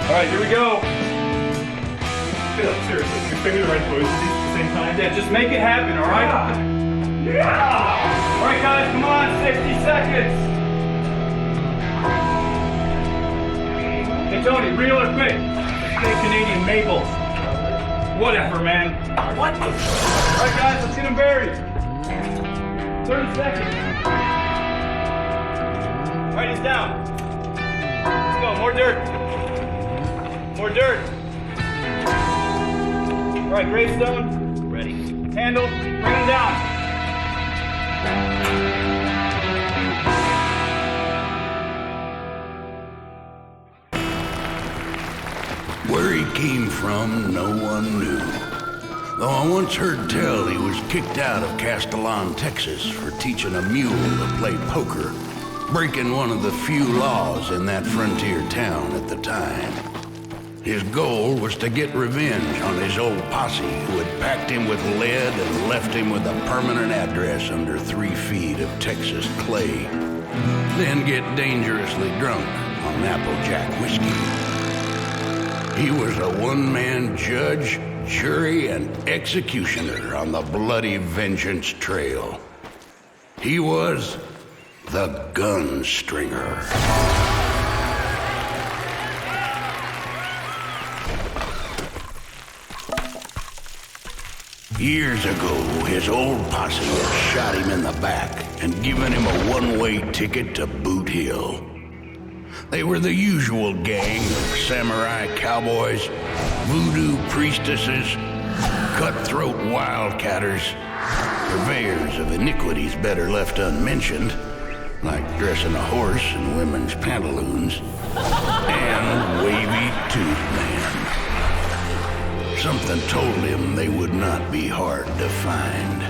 Alright, here we go. Seriously, you're expecting me to write poetry at the same time? Yeah, just make it happen, alright? Yeah! Alright guys, come on, 60 seconds! Hey Tony, reel or quick? Say Canadian maple. Whatever, man. What? Alright guys, let's get him buried. 30 seconds. Alright, he's down. Let's go, more dirt. More dirt. Alright, gravestone. Ready. Handle, bring him down. Where he came from, no one knew. Though I once heard tell he was kicked out of Castellon, Texas for teaching a mule to play poker, breaking one of the few laws in that frontier town at the time. His goal was to get revenge on his old posse who had packed him with lead and left him with a permanent address under 3 feet of Texas clay. Then get dangerously drunk on Applejack whiskey. He was a one-man judge, jury, and executioner on the bloody vengeance trail. He was the Gunstringer. Years ago, his old posse had shot him in the back and given him a one-way ticket to Boot Hill. They were the usual gang of samurai cowboys, voodoo priestesses, cutthroat wildcatters, purveyors of iniquities better left unmentioned, like dressing a horse in women's pantaloons, and wavy-toothed man. Something told him they would not be hard to find.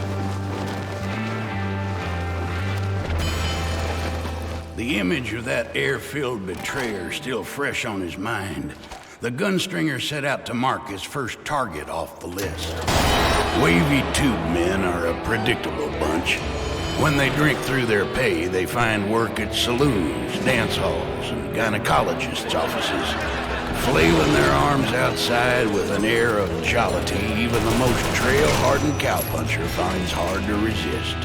The image of that air-filled betrayer still fresh on his mind, the Gunstringer set out to mark his first target off the list. Wavy-tube men are a predictable bunch. When they drink through their pay, they find work at saloons, dance halls, and gynecologists' offices, flailing their arms outside with an air of jollity even the most trail-hardened cowpuncher finds hard to resist.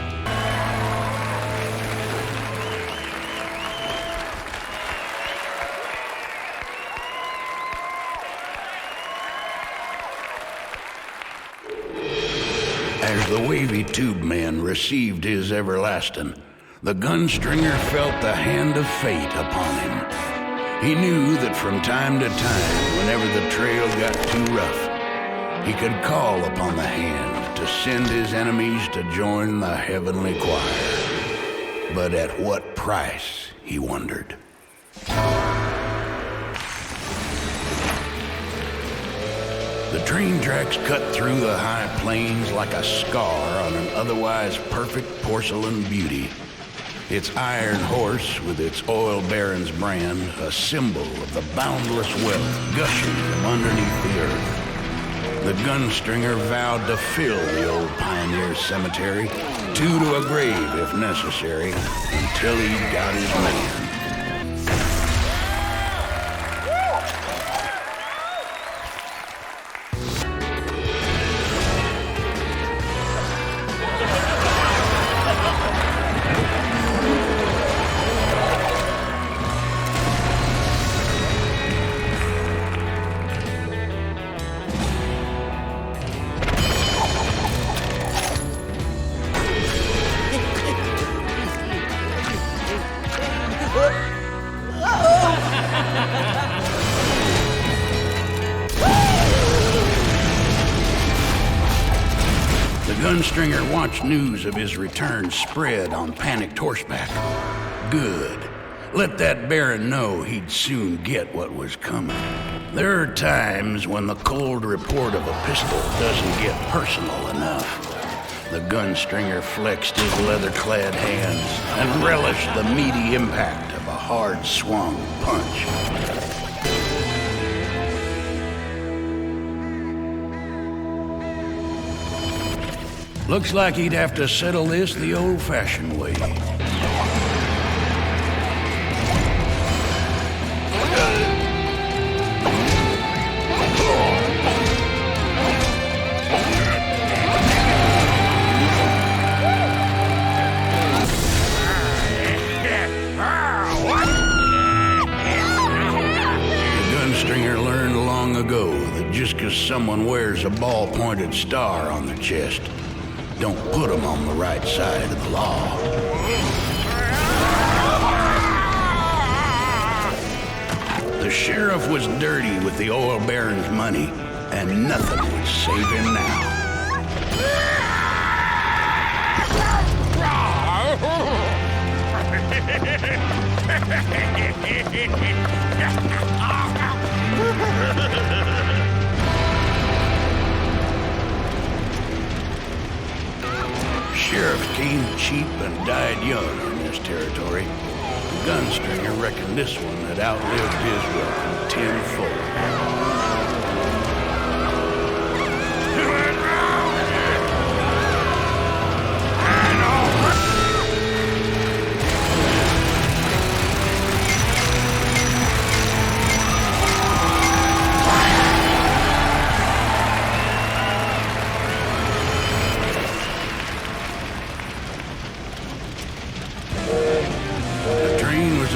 As the wavy-tube man received his everlasting, the Gunstringer felt the hand of fate upon him. He knew that from time to time, whenever the trail got too rough, he could call upon the hand to send his enemies to join the heavenly choir. But at what price, he wondered. The train tracks cut through the high plains like a scar on an otherwise perfect porcelain beauty. Its iron horse, with its oil baron's brand, a symbol of the boundless wealth gushing from underneath the earth. The Gunstringer vowed to fill the old pioneer cemetery, 2 to a grave if necessary, until he got his man. The Gunstringer watched news of his return spread on panicked horseback. Good. Let that Baron know he'd soon get what was coming. There are times when the cold report of a pistol doesn't get personal enough. The Gunstringer flexed his leather-clad hands and relished the meaty impact of a hard-swung punch. Looks like he'd have to settle this the old-fashioned way. Gunstringer learned long ago that just because someone wears a ball-pointed star on their chest, don't put them on the right side of the law. The sheriff was dirty with the oil baron's money, and nothing would save him now. Sheriffs came cheap and died young in this territory. The Gunstringer reckoned this one had outlived his welcome tenfold.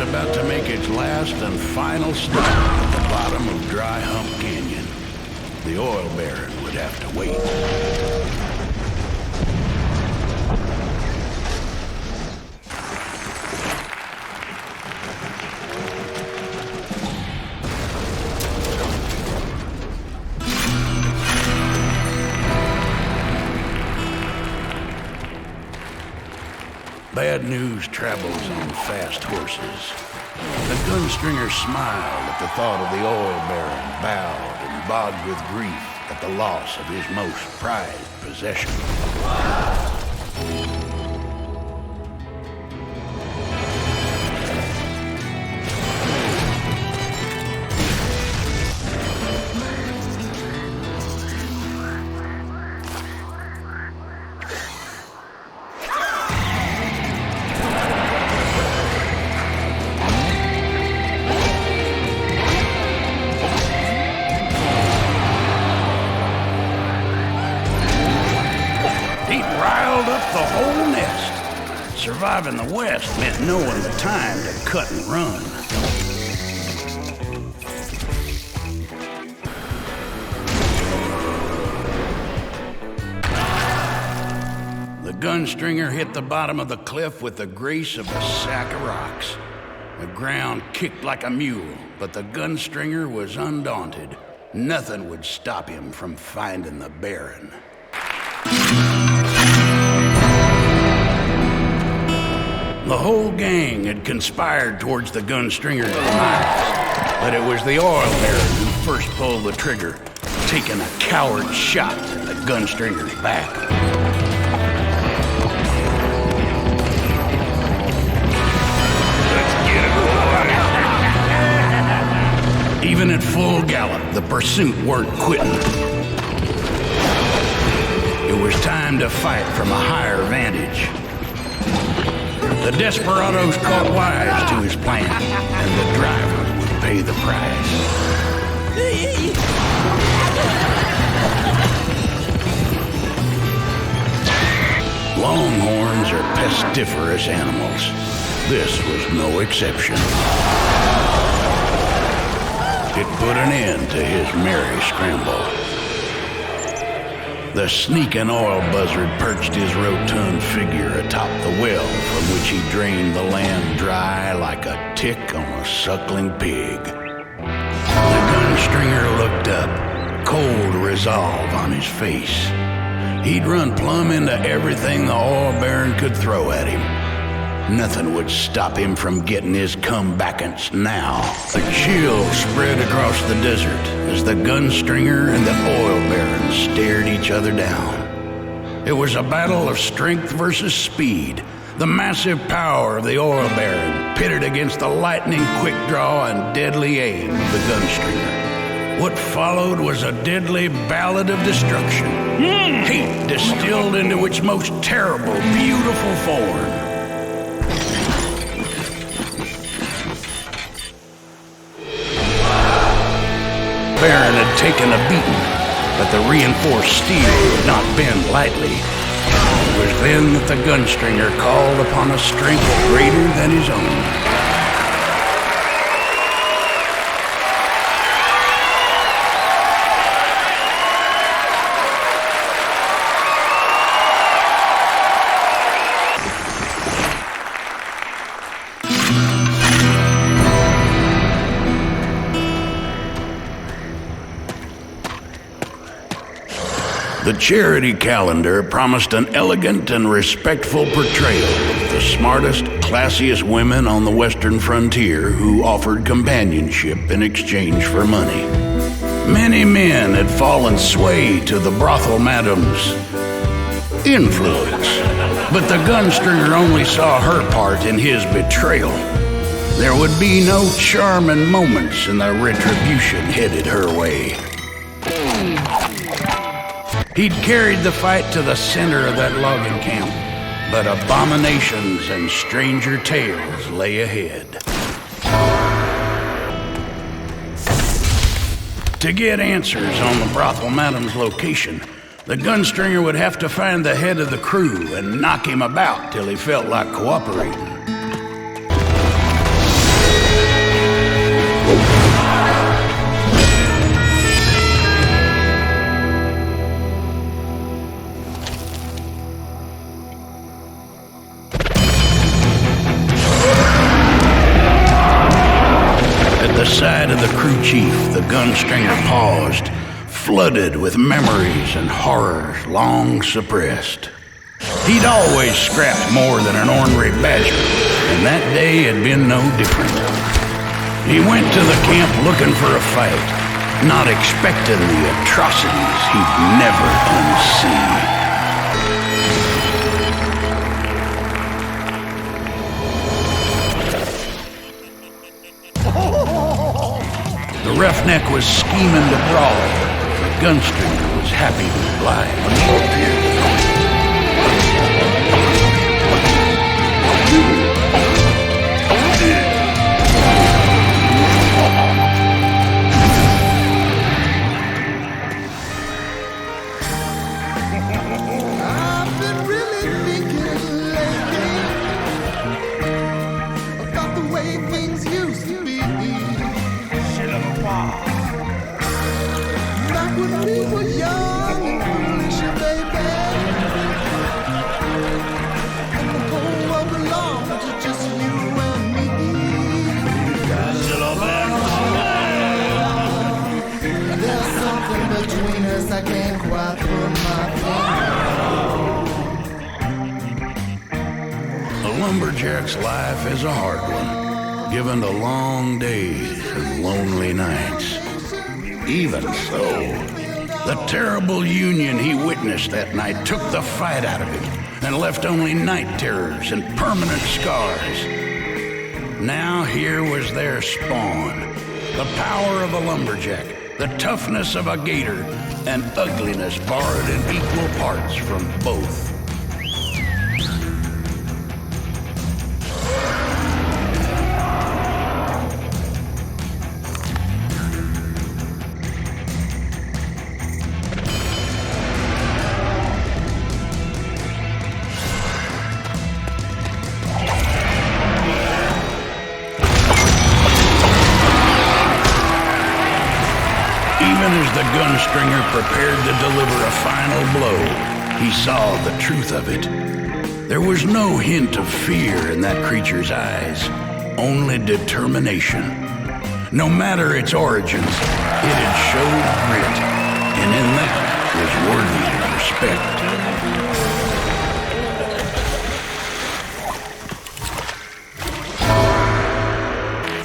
About to make its last and final stop at the bottom of Dry Hump Canyon. The oil baron would have to wait. Bad news travels on fast horses. The Gunstringer smiled at the thought of the oil baron, bowed and bogged with grief at the loss of his most prized possession. The whole nest. Surviving the West meant knowing the time to cut and run. The Gunstringer hit the bottom of the cliff with the grace of a sack of rocks. The ground kicked like a mule, but the Gunstringer was undaunted. Nothing would stop him from finding the Baron. The whole gang had conspired towards the Gunstringer's demise, but it was the oil baron who first pulled the trigger, taking a coward shot at the Gunstringer's back. Let's get it, boy! Even at full gallop, the pursuit weren't quitting. It was time to fight from a higher vantage. The desperados caught wise to his plan, and the driver would pay the price. Longhorns are pestiferous animals. This was no exception. It put an end to his merry scramble. The sneaking oil buzzard perched his rotund figure atop the well from which he drained the land dry like a tick on a suckling pig. The Gunstringer looked up, cold resolve on his face. He'd run plumb into everything the oil baron could throw at him. Nothing would stop him from getting his comebackance now. A chill spread across the desert as the Gunstringer and the oil baron stared each other down. It was a battle of strength versus speed. The massive power of the oil baron pitted against the lightning-quick draw and deadly aim of the Gunstringer. What followed was a deadly ballad of destruction. Hate distilled into its most terrible, beautiful form. Baron had taken a beating, but the reinforced steel would not bend lightly. It was then that the Gunstringer called upon a strength greater than his own. The charity calendar promised an elegant and respectful portrayal of the smartest, classiest women on the western frontier who offered companionship in exchange for money. Many men had fallen sway to the brothel madam's influence, but the Gunstringer only saw her part in his betrayal. There would be no charming moments in the retribution headed her way. He'd carried the fight to the center of that logging camp, but abominations and stranger tales lay ahead. To get answers on the brothel madam's location, the Gunstringer would have to find the head of the crew and knock him about till he felt like cooperating. At the side of the crew chief, the Gunstringer paused, flooded with memories and horrors long suppressed. He'd always scrapped more than an ornery badger, and that day had been no different. He went to the camp looking for a fight, not expecting the atrocities he'd never unsee. The roughneck was scheming to brawl. The Gunstringer was happy to lie. I've been really thinking lately about the way things used to be. Back when we were young and foolish, baby, and the whole world belonged to just you and me. There's something between us I can't quite put my finger on. A lumberjack's life is a hard one, given to long days and lonely nights. Even so, the terrible union he witnessed that night took the fight out of him and left only night terrors and permanent scars. Now here was their spawn, the power of a lumberjack, the toughness of a gator, and ugliness borrowed in equal parts from both. Even as the Gunstringer prepared to deliver a final blow, he saw the truth of it. There was no hint of fear in that creature's eyes, only determination. No matter its origins, it had showed grit, and in that was worthy of respect.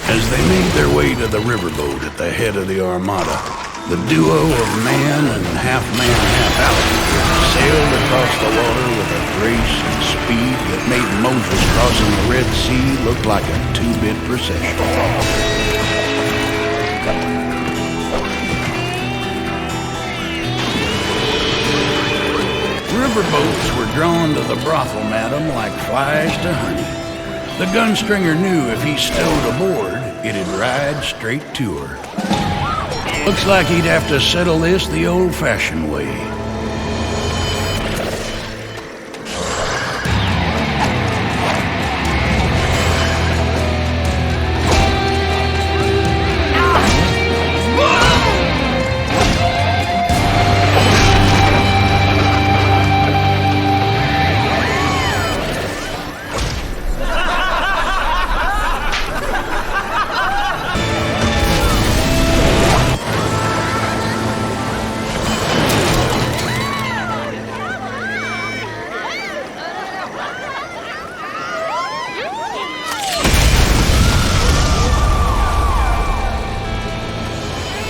As they made their way to the riverboat at the head of the armada, the duo of man and half-man, half-alligator sailed across the water with a grace and speed that made Moses crossing the Red Sea look like a two-bit procession. Riverboats were drawn to the brothel madam like flies to honey. The Gunstringer knew if he stowed aboard, it'd ride straight to her. Looks like he'd have to settle this the old-fashioned way.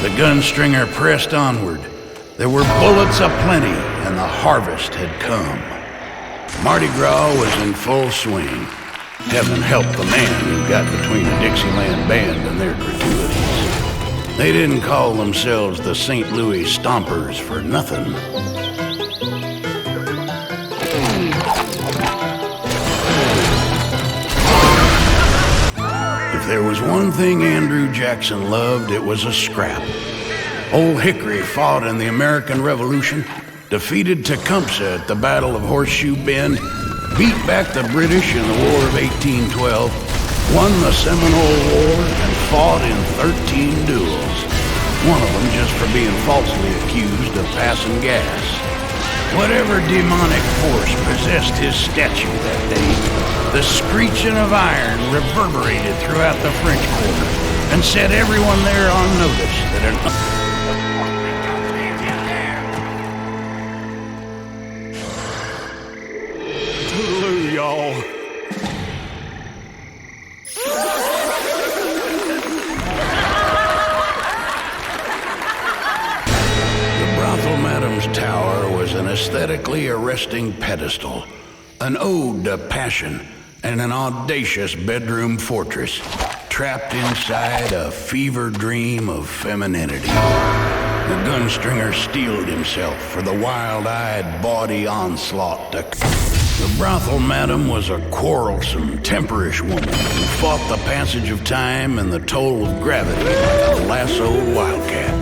The Gunstringer pressed onward. There were bullets aplenty, and the harvest had come. Mardi Gras was in full swing. Heaven help the man who got between a Dixieland band and their gratuities. They didn't call themselves the St. Louis Stompers for nothing. If there was one thing Andrew Jackson loved, it was a scrap. Old Hickory fought in the American Revolution, defeated Tecumseh at the Battle of Horseshoe Bend, beat back the British in the War of 1812, won the Seminole War, and fought in 13 duels. One of them just for being falsely accused of passing gas. Whatever demonic force possessed his statue that day, the screeching of iron reverberated throughout the French Quarter and set everyone there on notice that an Toodaloo, y'all. The brothel madam's tower was an aesthetically arresting pedestal, an ode to passion, and an audacious bedroom fortress, trapped inside a fever dream of femininity. The Gunstringer steeled himself for the wild-eyed, bawdy onslaught to... The brothel madam was a quarrelsome, temperish woman who fought the passage of time and the toll of gravity like a lassoed wildcat.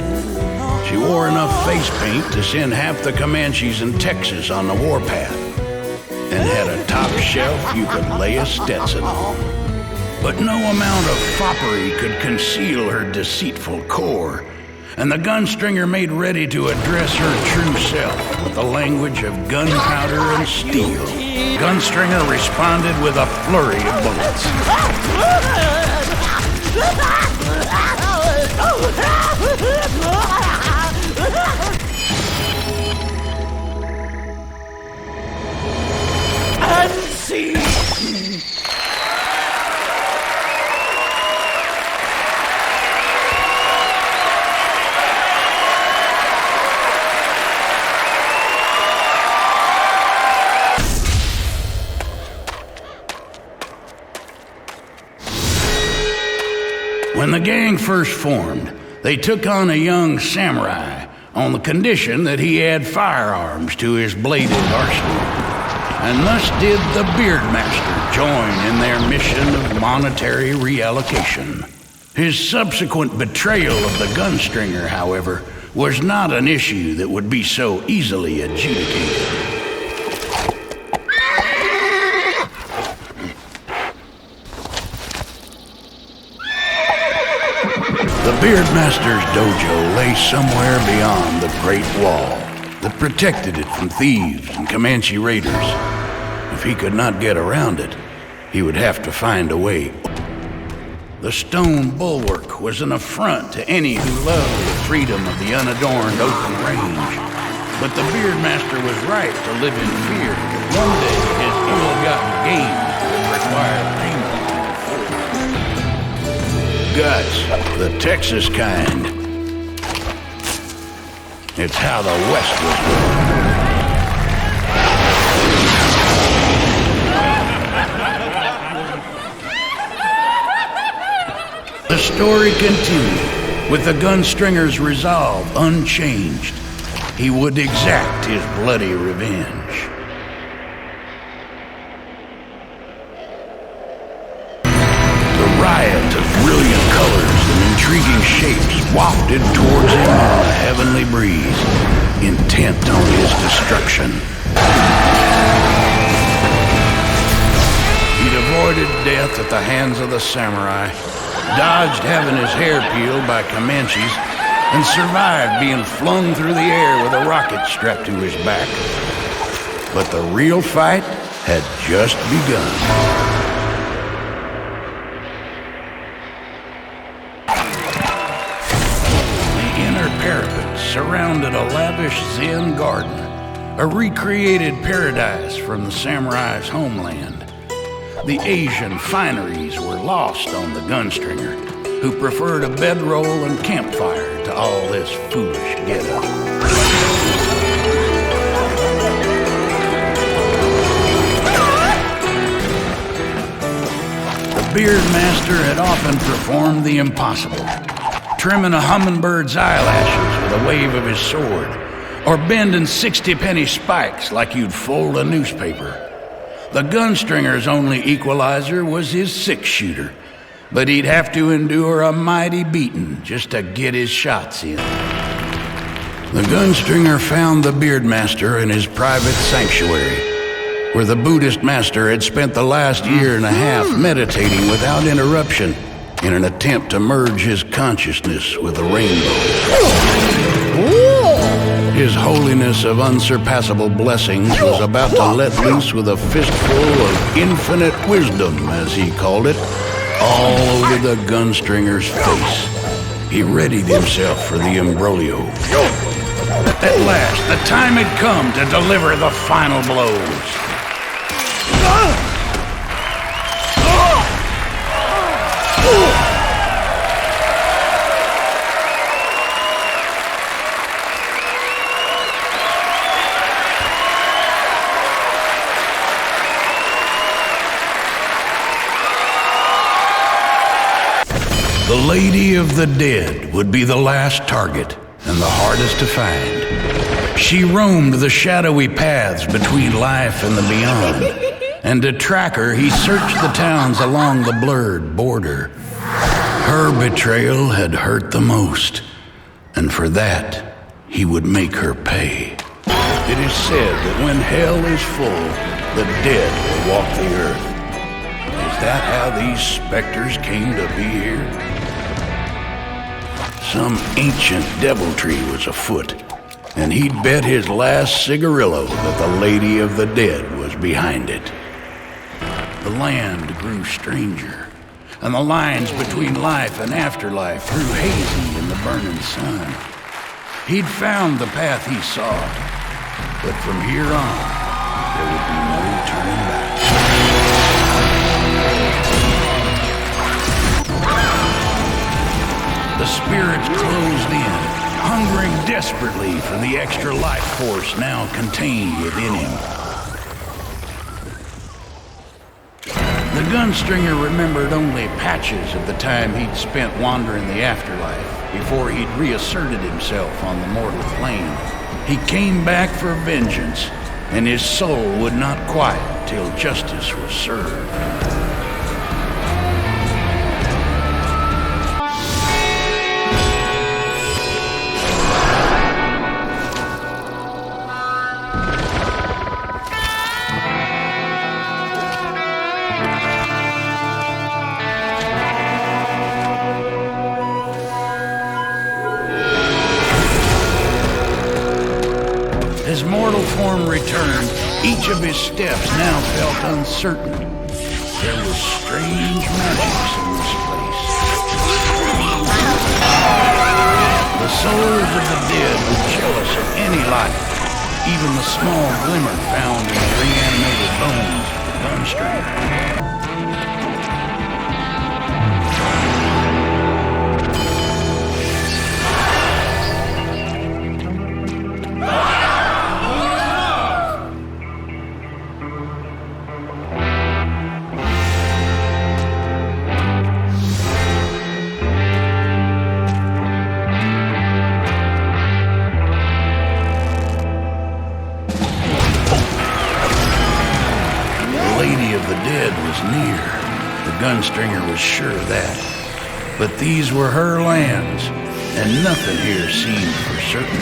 She wore enough face paint to send half the Comanches in Texas on the warpath, and had a top shelf you could lay a Stetson on. But no amount of foppery could conceal her deceitful core, and the Gunstringer made ready to address her true self with the language of gunpowder and steel. Gunstringer responded with a flurry of bullets. When the gang first formed, they took on a young samurai on the condition that he had firearms to his bladed arsenal. And thus did the Beardmaster join in their mission of monetary reallocation. His subsequent betrayal of the Gunstringer, however, was not an issue that would be so easily adjudicated. The Beardmaster's dojo lay somewhere beyond the Great Wall that protected it from thieves and Comanche raiders. If he could not get around it, he would have to find a way. The stone bulwark was an affront to any who loved the freedom of the unadorned open range. But the Beardmaster was right to live in fear that one day his ill-gotten gain would require payment. Guts, the Texas kind. It's how the West was born. The story continued, with the Gunstringer's resolve unchanged. He would exact his bloody revenge. The riot of brilliant colors and intriguing shapes wafted towards him on a heavenly breeze, intent on his destruction. He'd avoided death at the hands of the samurai, dodged having his hair peeled by Comanches, and survived being flung through the air with a rocket strapped to his back. But the real fight had just begun. The inner parapet surrounded a lavish Zen garden, a recreated paradise from the samurai's homeland. The Asian fineries were lost on the Gunstringer, who preferred a bedroll and campfire to all this foolish get-up. The Beard Master had often performed the impossible, trimming a hummingbird's eyelashes with a wave of his sword, or bending 60-penny spikes like you'd fold a newspaper. The Gunstringer's only equalizer was his six-shooter, but he'd have to endure a mighty beating just to get his shots in. The Gunstringer found the Beard Master in his private sanctuary, where the Buddhist master had spent the last year and a half meditating without interruption in an attempt to merge his consciousness with the rainbow. His holiness of unsurpassable blessings was about to let loose with a fistful of infinite wisdom, as he called it, all over the Gunstringer's face. He readied himself for the imbroglio. At last, the time had come to deliver the final blows. The Lady of the Dead would be the last target and the hardest to find. She roamed the shadowy paths between life and the beyond, and to track her, he searched the towns along the blurred border. Her betrayal had hurt the most, and for that, he would make her pay. It is said that when hell is full, the dead will walk the earth. Is that how these specters came to be here? Some ancient deviltry was afoot, and he'd bet his last cigarillo that the Lady of the Dead was behind it. The land grew stranger, and the lines between life and afterlife grew hazy in the burning sun. He'd found the path he sought, but from here on, there would be no turning back. The spirits closed in, hungering desperately for the extra life force now contained within him. The Gunstringer remembered only patches of the time he'd spent wandering the afterlife before he'd reasserted himself on the mortal plane. He came back for vengeance, and his soul would not quiet till justice was served. His mortal form returned, each of his steps now felt uncertain. There was strange magic in this place. The souls of the dead were jealous of any life, even the small glimmer found in the reanimated bones of the Gunstringer. Gunstringer was sure of that. But these were her lands, and nothing here seemed for certain.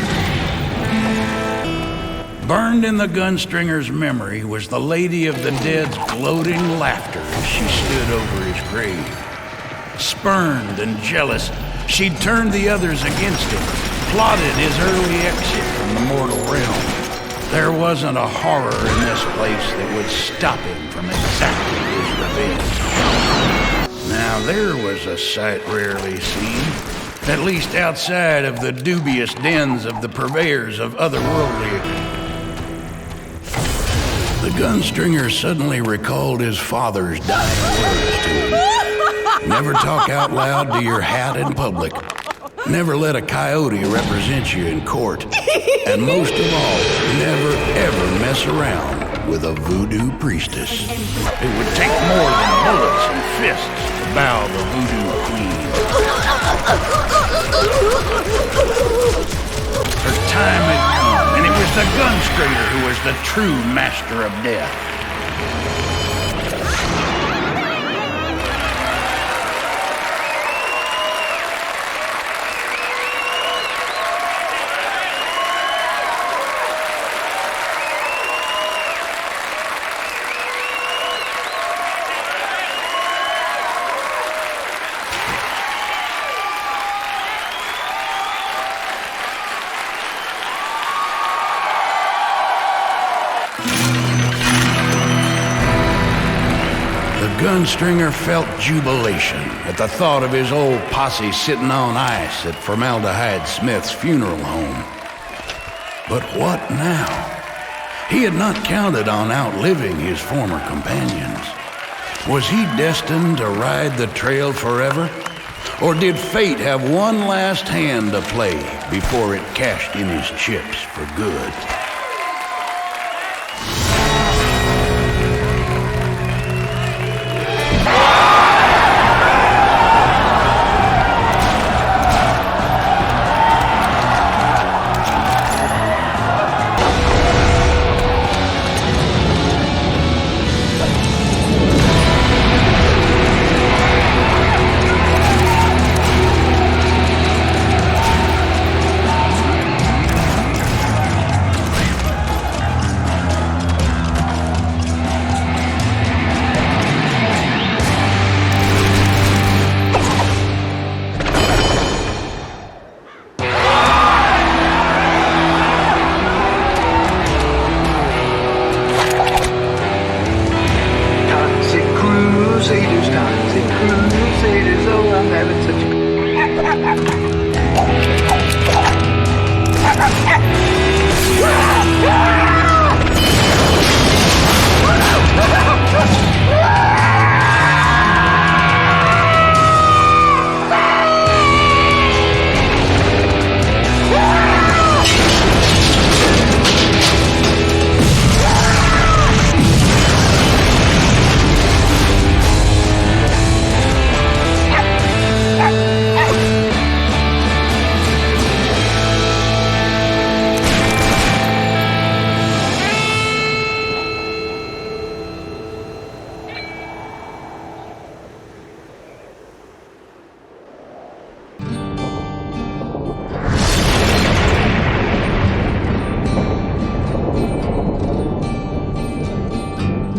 Burned in the Gunstringer's memory was the Lady of the Dead's gloating laughter as she stood over his grave. Spurned and jealous, she'd turned the others against him, plotted his early exit from the mortal realm. There wasn't a horror in this place that would stop him from exacting his revenge. Now there was a sight rarely seen, at least outside of the dubious dens of the purveyors of otherworldly. The Gunstringer suddenly recalled his father's dying words to him. Never talk out loud to your hat in public. Never let a coyote represent you in court. And most of all, never ever mess around with a voodoo priestess. It would take more than bullets and fists to bow the voodoo queen. Her time had come, and it was the Gunstringer who was the true master of death. Gunstringer felt jubilation at the thought of his old posse sitting on ice at Formaldehyde Smith's funeral home. But what now? He had not counted on outliving his former companions. Was he destined to ride the trail forever? Or did fate have one last hand to play before it cashed in his chips for good?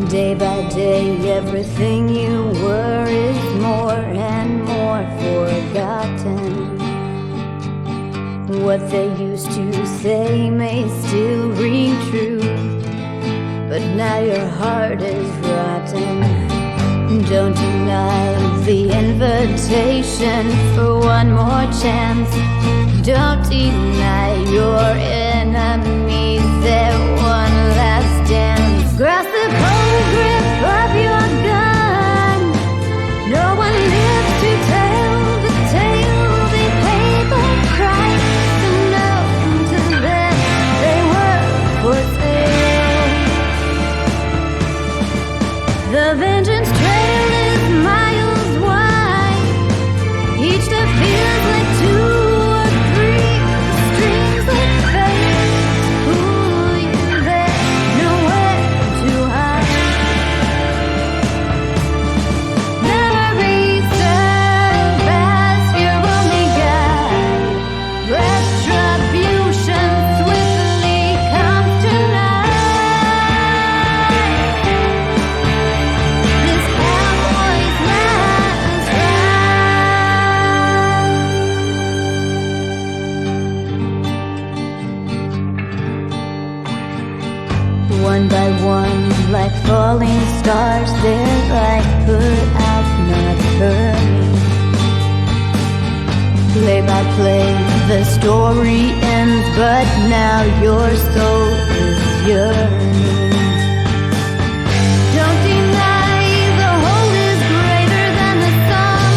Day by day, everything you were is more and more forgotten. What they used to say may still ring true, but now your heart is rotten. Don't deny the invitation for one more chance. Don't deny your enemies their one last dance. Grasp the cold grip of your gun. No one lives to tell the tale. They paid the price to know to them they were for sale. The vengeance trail is miles wide. Each step feels like 2 or 3 strings of fate. Pull you there, nowhere to hide. Memories of past, your only guide. Retribution swiftly comes tonight. This cowboy's last ride. One by one, like falling stars, their light put out, not burning. Play by play, the story ends, but now your soul is yearning. Don't deny the whole is greater than the sum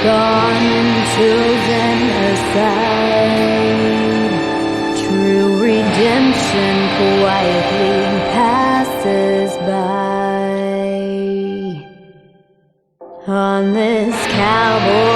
gone and chosen a side. True redemption quietly passes by. On this cowboy